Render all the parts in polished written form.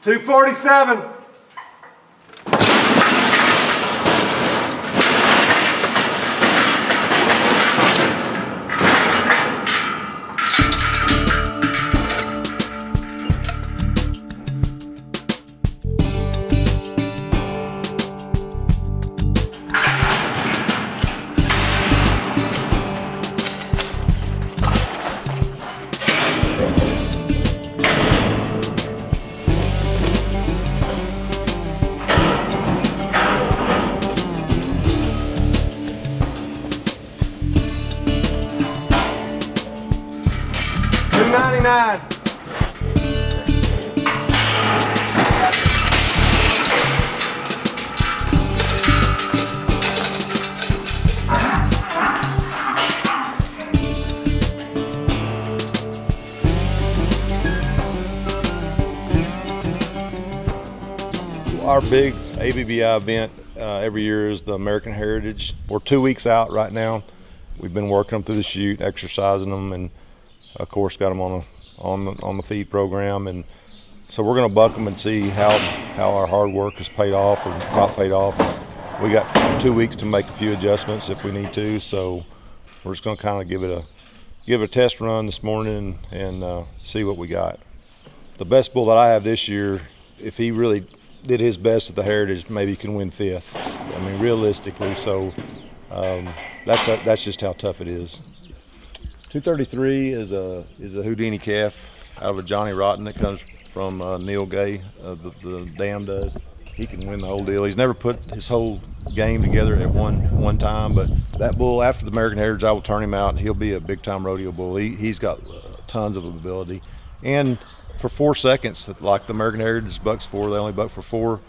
247. $299. Our big ABBI event every year is the American Heritage. We're 2 weeks out right now. We've been working them through the chute, exercising them, and of course got them on the feed program. And so we're going to buck them and see how our hard work has paid off or not paid off. We got 2 weeks to make a few adjustments if we need to. So we're just going to kind of give it a test run this morning and see what we got. The best bull that I have this year, if he really did his best at the Heritage, maybe he can win 5th. I mean, realistically, so that's just how tough it is. 233 is a Houdini calf out of a Johnny Rotten that comes from Neil Gay, the dam does. He can win the whole deal. He's never put his whole game together at one time, but that bull, after the American Heritage, I will turn him out and he'll be a big-time rodeo bull. He's got tons of ability. And for 4 seconds, like the American Heritage bucks for, they only buck for 4,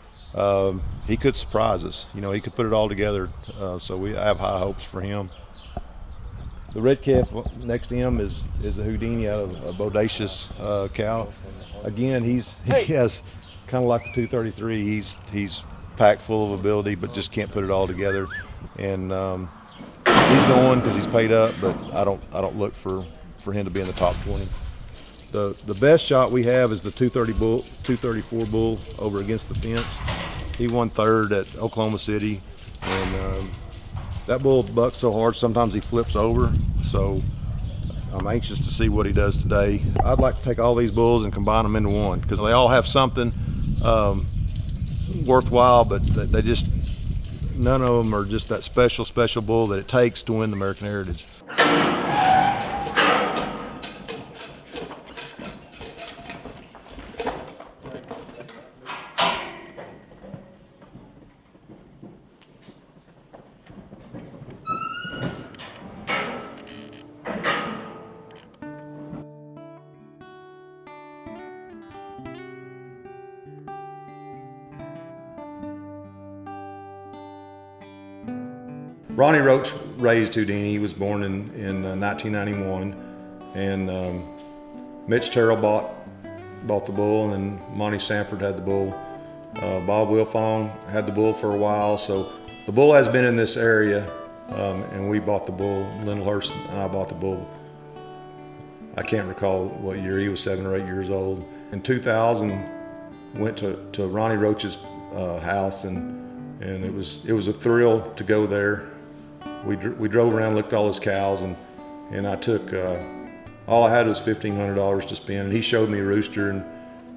he could surprise us. You know, he could put it all together, so I have high hopes for him. The red calf next to him is a Houdini out of a bodacious cow. Again, he has kind of like the 233. He's packed full of ability, but just can't put it all together. And he's going because he's paid up, but I don't look for him to be in the top 20. The best shot we have is the 234 bull over against the fence. He won 3rd at Oklahoma City, and that bull bucks so hard sometimes he flips over. So I'm anxious to see what he does today. I'd like to take all these bulls and combine them into one because they all have something worthwhile, but they just, none of them are just that special bull that it takes to win the American Heritage. Ronnie Roach raised Houdini. He was born in 1991, and Mitch Terrell bought the bull, and then Monty Sanford had the bull. Bob Wilfong had the bull for a while, so the bull has been in this area, and we bought the bull. Lindlehurst and I bought the bull. I can't recall what year. He was 7 or 8 years old. In 2000, went to Ronnie Roach's house, and it was a thrill to go there. We drove around, looked at all his cows, and I took, all I had was $1,500 to spend. And he showed me a rooster, and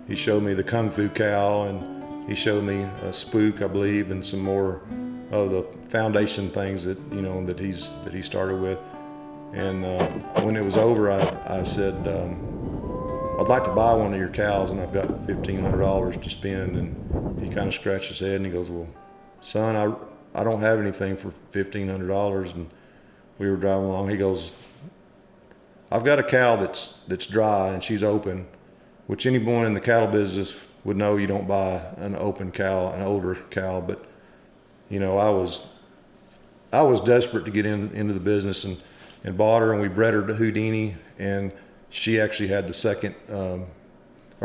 he showed me the Kung Fu cow, and he showed me a spook, I believe, and some more of the foundation things that he started with. And when it was over, I said, I'd like to buy one of your cows, and I've got $1,500 to spend. And he kind of scratched his head, and he goes, well, son, I don't have anything for $1,500. And we were driving along. He goes, I've got a cow that's dry and she's open, which anyone in the cattle business would know you don't buy an open cow, an older cow. But you know, I was desperate to get into the business and bought her, and we bred her to Houdini, and she actually had the second, or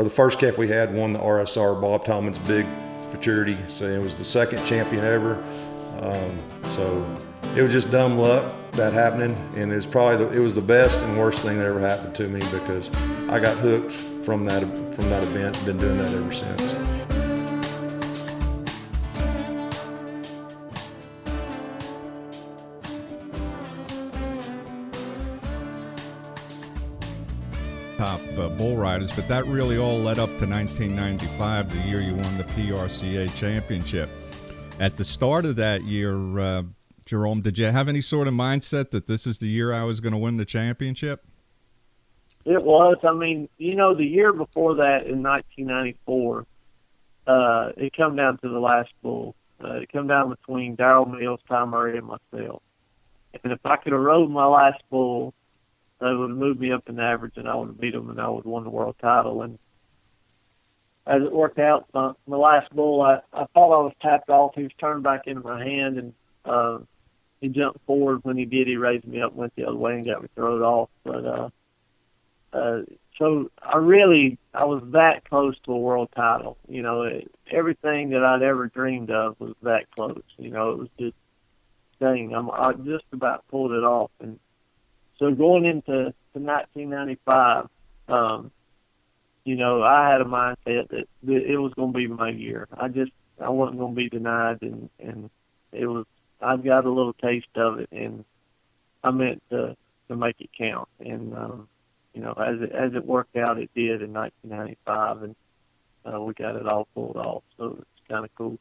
the first calf we had won the RSR, Bob Tallman's big futurity, so it was the second champion ever. So it was just dumb luck that happening, and it was probably it was the best and worst thing that ever happened to me, because I got hooked from that event. Been doing that ever since. Top bull riders, but that really all led up to 1995, the year you won the PRCA championship. At the start of that year, Jerome, did you have any sort of mindset that this is the year I was going to win the championship? It was. I mean, the year before that in 1994, it come down to the last bull. It come down between Darrell Mills, Ty Murray, and myself. And if I could have rode my last bull, they would have moved me up in average, and I would have beat them, and I would have won the world title. And as it worked out, my last bull, I thought I was tapped off. He was turned back into my hand, and he jumped forward. When he did, he raised me up, went the other way, and got me thrown off. But so I was that close to a world title. Everything that I'd ever dreamed of was that close. It was just, dang, I just about pulled it off. And so going into 1995, I had a mindset that it was going to be my year. I wasn't going to be denied, and I got a little taste of it, and I meant to make it count. And as it worked out, it did in 1995, and we got it all pulled off. So it's kind of cool.